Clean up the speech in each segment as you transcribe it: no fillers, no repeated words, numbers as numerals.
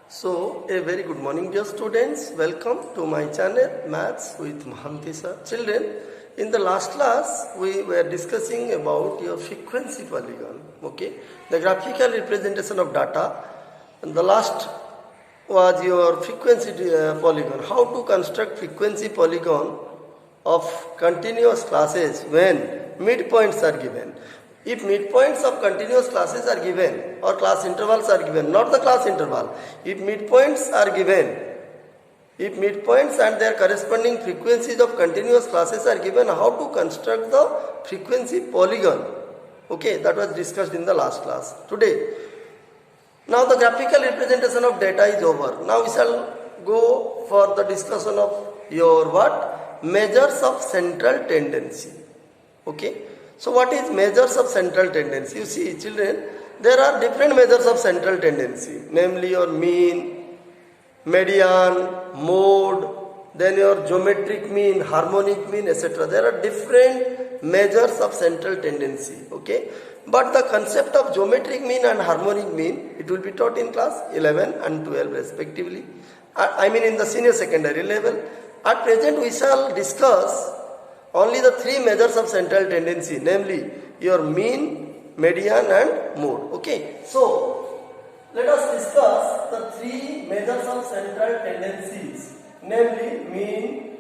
So, a very good morning, dear students. Welcome to my channel Maths with Mohanty sir. Children, in the last class, we were discussing about your frequency polygon. Okay, the graphical representation of data. And the last was your frequency polygon. How to construct frequency polygon of continuous classes when midpoints are given. If midpoints of continuous classes are given or class intervals are given, not the class interval, if midpoints are given, if midpoints and their corresponding frequencies of continuous classes are given, how to construct the frequency polygon? Okay, that was discussed in the last class. Today, now the graphical representation of data is over. Now we shall go for the discussion of your what? Measures of central tendency. Okay. So what is measures of central tendency? You see, children, there are different measures of central tendency, namely your mean, median, mode, then your geometric mean, harmonic mean, etc. There are different measures of central tendency. Okay, but the concept of geometric mean and harmonic mean, it will be taught in class 11 and 12 respectively. I mean in the senior secondary level. At present we shall discuss only the three measures of central tendency, namely your mean, median and mode. Okay, so let us discuss the three measures of central tendencies, namely mean,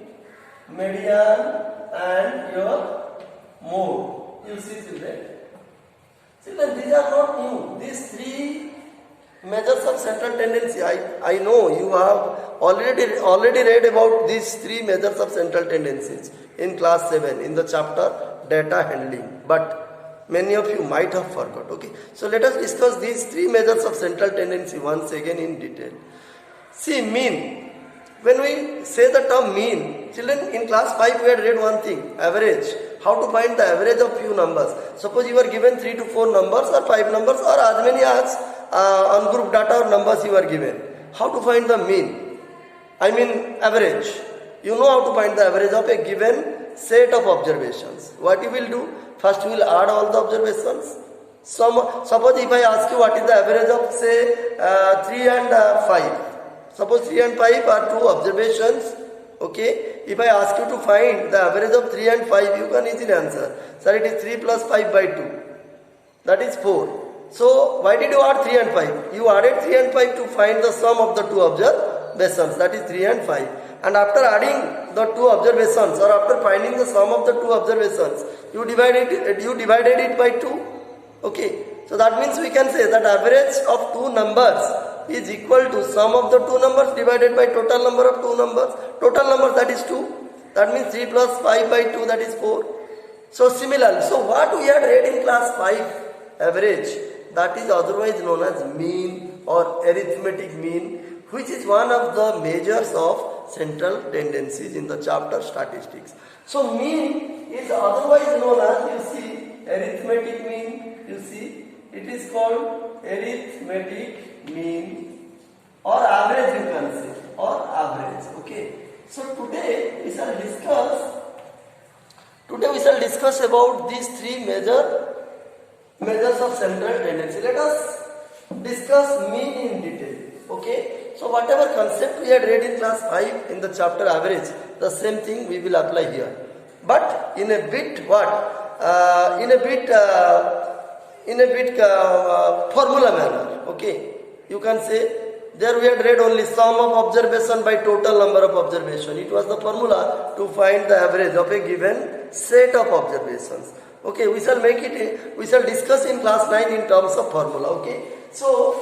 median and your mode. You see, children. Children, these are not new. These three measures of central tendency, I know you have already read about these three measures of central tendencies in class 7 in the chapter data handling, but many of you might have forgot. Okay, so let us discuss these three measures of central tendency once again in detail. See, mean. When we say the term mean, children, in class 5 we had read one thing, average. How to find the average of few numbers. Suppose you are given 3 to 4 numbers or 5 numbers or as many as ungrouped data or numbers you are given. How to find the mean? I mean average. You know how to find the average of a given set of observations. What you will do? First you will add all the observations. Suppose if I ask you what is the average of say 3 and 5. Suppose 3 and 5 are two observations. Okay. If I ask you to find the average of 3 and 5, you can easily answer. Sir, it is 3 plus 5 by 2. That is 4. So why did you add 3 and 5? You added 3 and 5 to find the sum of the two observations. That is 3 and 5. And after adding the two observations or after finding the sum of the two observations, you divided it by 2. Okay. So that means we can say that average of two numbers is equal to sum of the two numbers divided by total number of two numbers. Total numbers, that is 2. That means 3 plus 5 by 2, that is 4. So similarly, so what we had read in class 5, average, that is otherwise known as mean or arithmetic mean, which is one of the measures of central tendencies in the chapter statistics. So mean is otherwise known as, you see, arithmetic mean, you see, it is called arithmetic mean or average, you can say, or average. Okay. So today we shall discuss about these three measures of central tendency. Let us discuss mean in detail. Okay. So whatever concept we had read in class 5 in the chapter average, the same thing we will apply here. But in a bit formula manner. Okay. You can say, there we had read only sum of observation by total number of observation. It was the formula to find the average of a given set of observations. Okay, we shall discuss in class 9 in terms of formula. Okay, so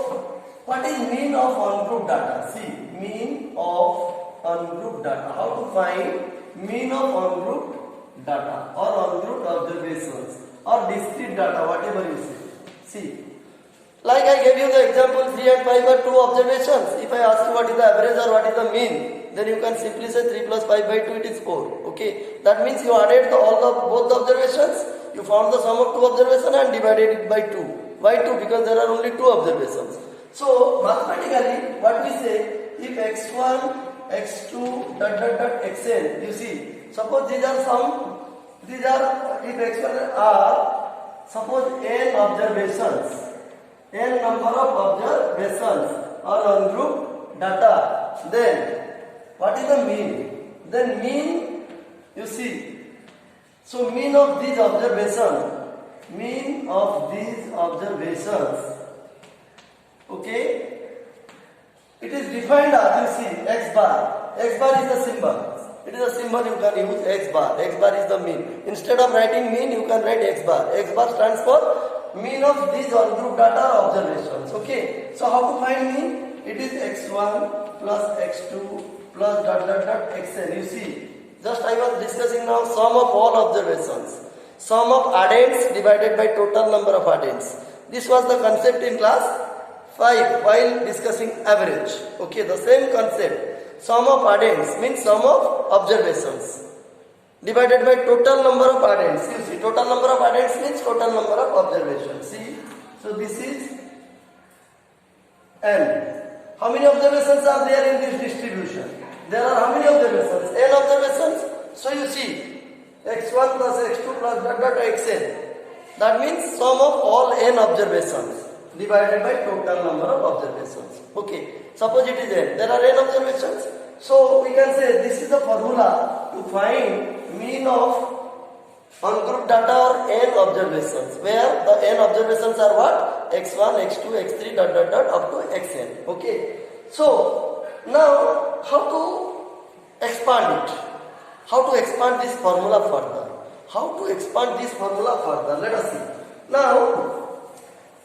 what is mean of ungrouped data? See, mean of ungrouped data. How to find mean of ungrouped data or ungrouped observations or discrete data, whatever you say. See, like I gave you the example 3 and 5 are two observations. If I ask you what is the average or what is the mean, then you can simply say 3 plus 5 by 2, it is 4. Okay, that means you added both the observations, you found the sum of two observations and divided it by 2. Why 2? Because there are only two observations. So mathematically, what we say, if x1, x2, xn, you see, suppose if x1 are, suppose n observations, n number of observations or ungrouped data. Then what is the mean? Then mean, you see. So mean of these observations. Okay. It is defined as, you see, x bar. X bar is the symbol. It is a symbol you can use, x bar. X bar is the mean. Instead of writing mean, you can write x bar. X bar stands for mean of these on-group data observations. Okay. So how to find mean? It is x1 plus x2 plus dot dot dot xn. You see, just I was discussing now sum of all observations. Sum of addends divided by total number of addends. This was the concept in class 5 while discussing average. Okay, the same concept. Sum of addends means sum of observations divided by total number of addends. You see, total number of addends means total number of observations. See, so this is n. How many observations are there in this distribution? There are how many observations? N observations. So you see, x1 plus x2 plus dot dot xn. That means sum of all n observations divided by total number of observations. Okay. Suppose it is n. There are n observations. So we can say this is the formula to find mean of on-group data or n observations, where the n observations are what? x1, x2, x3 dot dot dot up to xn. Okay. So now how to expand it? How to expand this formula further? How to expand this formula further? Let us see. Now,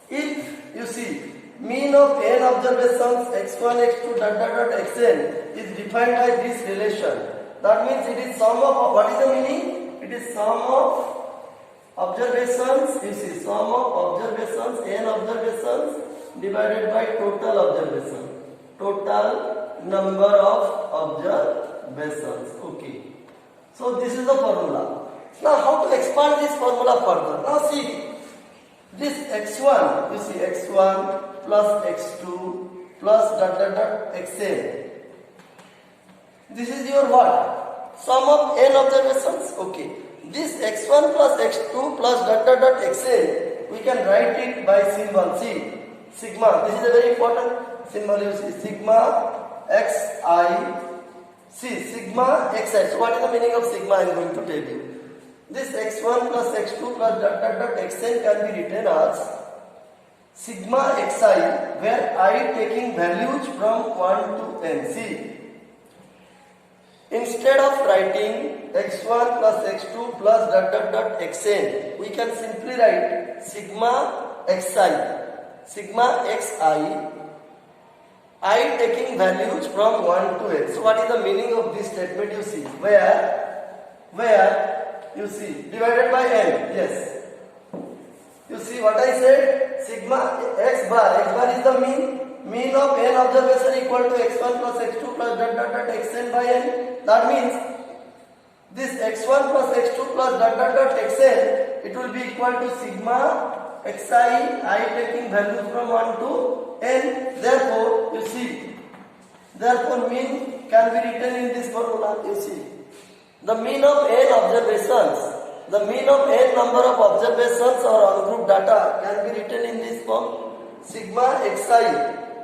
if you see mean of n observations x1, x2 dot dot dot xn is defined by this relation. That means it is sum of, what is the meaning? It is sum of observations. You see, sum of observations, n observations divided by total observations. Total number of observations. Okay. So this is the formula. Now how to expand this formula further? Now see, this x1, you see x1 plus x2 plus dot dot dot xn. This is your what? Sum of n observations. Okay. This x1 plus x2 plus dot dot dot xn, we can write it by symbol. See, sigma. This is a very important symbol. You see, sigma xi. See, sigma xi. So what is the meaning of sigma? I am going to tell you. This x1 plus x2 plus dot dot dot xn can be written as sigma xi, where I taking values from 1 to n. See, instead of writing x1 plus x2 plus dot dot dot xn, we can simply write sigma xi. Sigma xi, I taking values from 1 to n. So what is the meaning of this statement? You see, where you see divided by n. Yes, you see what I said, sigma x bar is the mean of n observation equal to x1 plus x2 plus dot dot dot xn by n. That means this x1 plus x2 plus dot dot dot xn, it will be equal to sigma xi, I taking values from 1 to n. Therefore, you see, therefore mean can be written in this formula. You see, the mean of n observations, the mean of n number of observations or on-group data can be written in this form: sigma xi,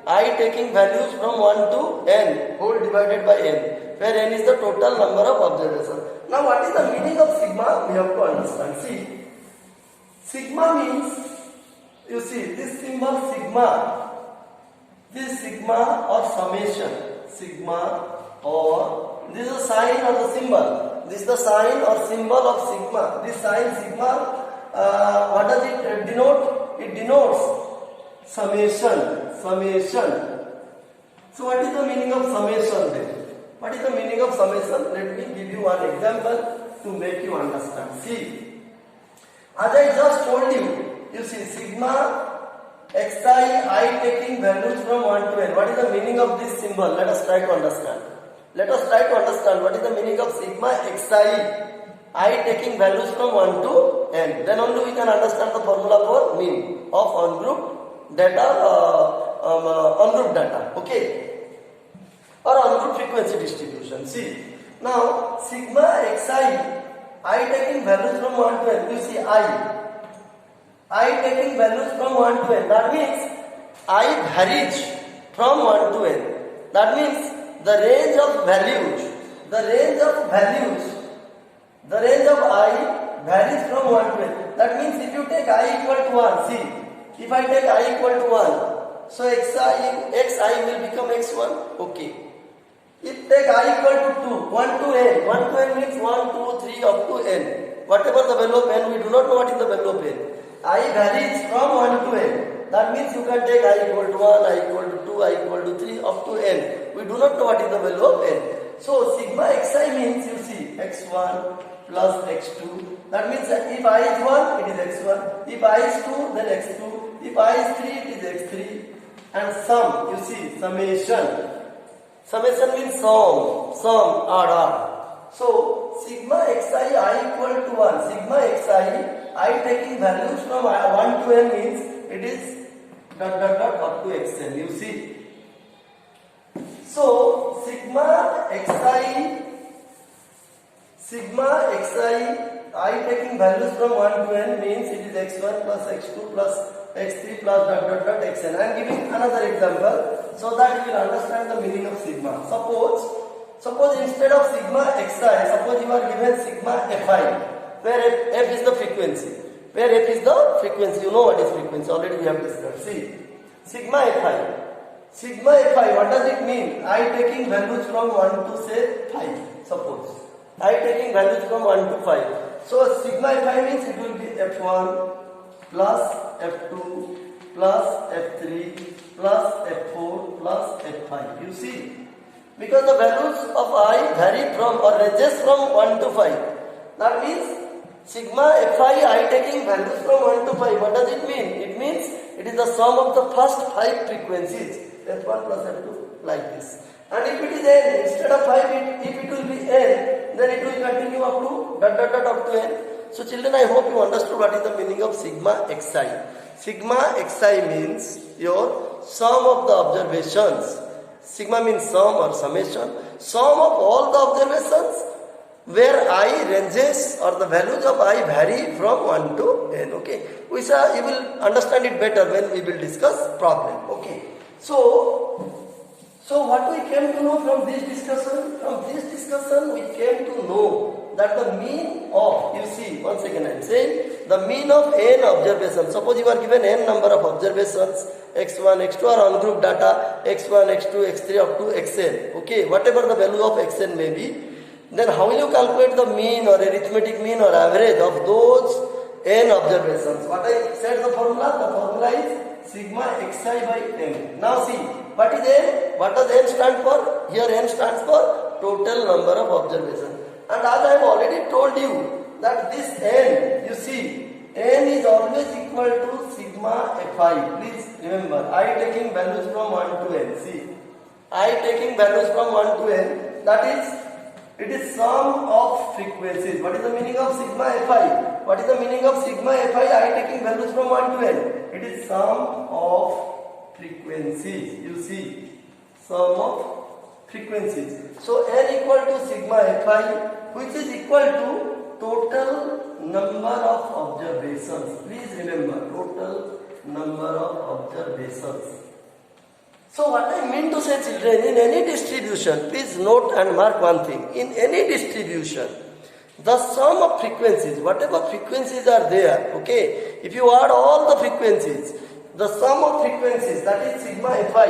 I taking values from 1 to n whole divided by n, where n is the total number of observations. Now what is the meaning of sigma? We have to understand. See, sigma means, you see, this symbol sigma, this sigma or summation, sigma, or this is a sign or the symbol. This is the sign or symbol of sigma. This sign sigma, what does it denote? It denotes summation. So what is the meaning of summation then? What is the meaning of summation? Let me give you one example to make you understand. See, as I just told you, you see, sigma xi, I taking values from 1 to n. What is the meaning of this symbol? Let us try to understand. Let us try to understand what is the meaning of sigma xi, I taking values from 1 to n. Then only we can understand the formula for mean of on-group data, on-group data. Okay, or on-group frequency distribution. See, now sigma xi, I taking values from 1 to n. You see, I taking values from 1 to n. That means I varies from 1 to n. That means the range of values, the range of I varies from 1 to n. That means if you take I equal to 1, see, if I take I equal to 1, so xi will become x1, okay. If take I equal to 2, 1 to n means 1, 2, 3 up to n. Whatever the value of n, we do not know what is the value of n. I varies from 1 to n. That means you can take I equal to 1, I equal to 2, I equal to 3 up to n. We do not know what is the value of n. So sigma xi means, you see, x1 plus x2. That means that if I is 1, it is x1. If I is 2, then x2. If I is 3, it is x3. And sum, you see, summation. Summation means sum, r. So sigma xi I equal to 1. Sigma xi I taking values from 1 to n means it is dot dot dot up to xn. You see. So sigma xi I taking values from 1 to n means it is x1 plus x2 plus x3 plus dot dot dot xn. I am giving another example so that you will understand the meaning of sigma. Suppose instead of sigma xi, suppose you are given sigma fi, where f is the frequency. Where f is the frequency, you know what is frequency, already we have discussed. See, sigma fi, what does it mean? I taking values from 1 to say 5, suppose. I taking values from 1 to 5. So sigma fi means it will be f1 plus f2 plus f3 plus f4 plus f5. You see, because the values of I vary from or ranges from 1 to 5. That means sigma fi I taking values from 1 to 5. What does it mean? It means it is the sum of the first 5 frequencies, f1 plus f2, like this. And if it is n, instead of 5, if it will be n, then it will continue up to dot dot dot up to n. So children, I hope you understood what is the meaning of sigma xi. Sigma xi means your sum of the observations. Sigma means sum or summation. Sum of all the observations where I ranges or the values of I vary from 1 to n. Okay. You will understand it better when we will discuss problem. Okay. So what we came to know from this discussion? From this discussion we came to know that the mean of, you see, once again I am saying, the mean of n observations. Suppose you are given n number of observations, x1, x2 are on group data, x1, x2, x3 up to xn. Okay, whatever the value of xn may be, then how will you calculate the mean or arithmetic mean or average of those n observations? What I said the formula is sigma xi by n. Now see, what is n? What does n stand for? Here n stands for total number of observations. And as I have already told you that this n, you see, n is always equal to sigma fi. Please remember, I taking values from 1 to n. See, I taking values from 1 to n, that is, it is sum of frequencies. What is the meaning of sigma fi? What is the meaning of sigma fi? I taking values from 1 to n. It is sum of frequencies. You see, sum of frequencies. So n equal to sigma fi, which is equal to total number of observations. Please remember, total number of observations. So what I mean to say, children, in any distribution, please note and mark one thing. In any distribution, the sum of frequencies, whatever frequencies are there, okay, if you add all the frequencies, the sum of frequencies, that is sigma fi,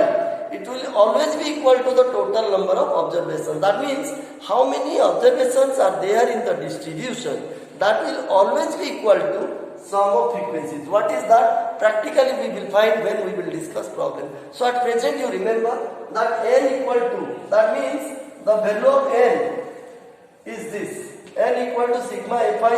it will always be equal to the total number of observations. That means how many observations are there in the distribution, that will always be equal to sum of frequencies. What is that? Practically we will find when we will discuss problem. So at present you remember that n equal to, that means the value of n is this, n equal to sigma fi,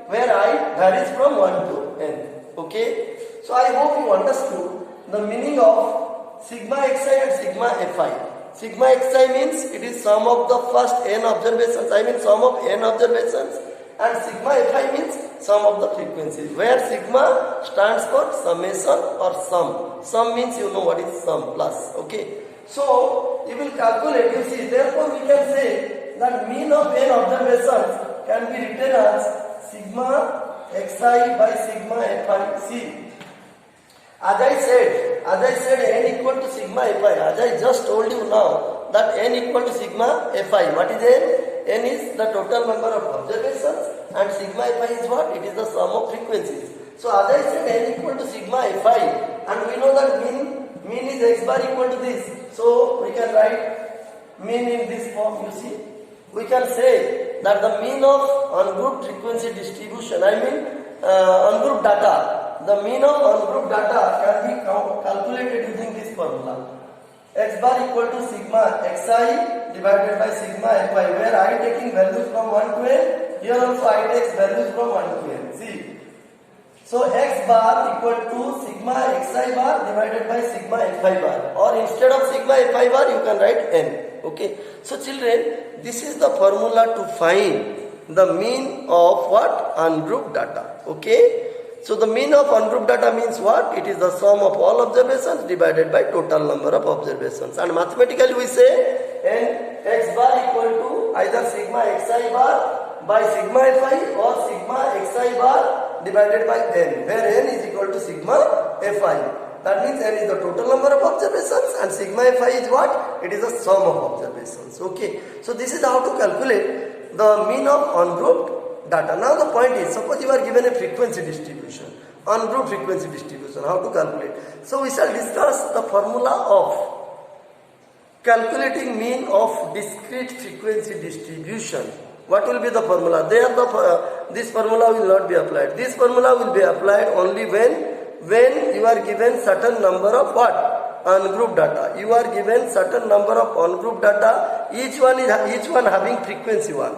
where I varies from 1 to n. Okay. So I hope you understood the meaning of sigma xi and sigma fi. Sigma xi means it is sum of the first n observations, I mean sum of n observations, and sigma fi means sum of the frequencies, where sigma stands for summation or sum. Sum means you know what is sum, plus. Okay. So you will calculate, you see, therefore we can say that mean of n observations can be written as sigma xi by sigma fi. See, as I said, as I said, n equal to sigma fi. As I just told you now that n equal to sigma fi. What is n? N is the total number of observations and sigma fi is what? It is the sum of frequencies. So as I said, n equal to sigma fi, and we know that mean is x bar equal to this. So we can write mean in this form. You see, we can say that the mean of ungrouped frequency distribution, I mean ungrouped data, the mean of ungrouped data can be calculated using this formula. X bar equal to sigma xi divided by sigma fi, where I taking values from 1 to n, here also I take values from 1 to n. See. So x bar equal to sigma xi bar divided by sigma fi bar, or instead of sigma fi bar you can write n. Okay. So children, this is the formula to find the mean of what? Ungrouped data. Okay. So the mean of ungrouped data means what? It is the sum of all observations divided by total number of observations. And mathematically we say n x bar equal to either sigma xi bar by sigma fi or sigma xi bar divided by n, where n is equal to sigma fi. That means n is the total number of observations and sigma fi is what? It is the sum of observations. Okay. So this is how to calculate the mean of ungrouped data. Now the point is, suppose you are given a frequency distribution, ungrouped frequency distribution, how to calculate? So we shall discuss the formula of calculating mean of discrete frequency distribution. What will be the formula? There this formula will not be applied. This formula will be applied only when you are given certain number of what? Ungrouped data. You are given certain number of ungrouped data, each one having frequency 1.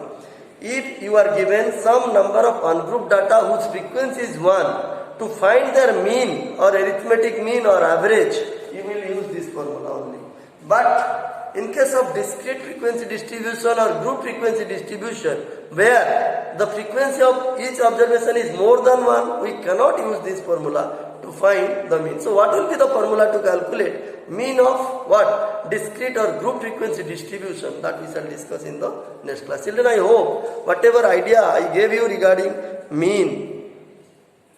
If you are given some number of ungrouped data whose frequency is 1, to find their mean or arithmetic mean or average, you will use this formula only. But in case of discrete frequency distribution or group frequency distribution, where the frequency of each observation is more than 1, we cannot use this formula to find the mean. So what will be the formula to calculate mean of what? Discrete or group frequency distribution? That we shall discuss in the next class. Children, I hope whatever idea I gave you regarding mean,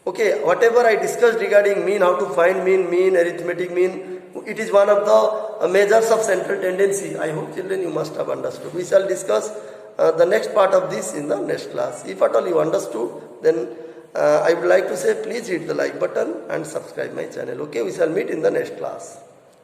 okay, whatever I discussed regarding mean, how to find mean, arithmetic mean, it is one of the measures of central tendency. I hope children you must have understood. We shall discuss the next part of this in the next class. If at all you understood, then I would like to say please hit the like button and subscribe my channel. Okay, we shall meet in the next class.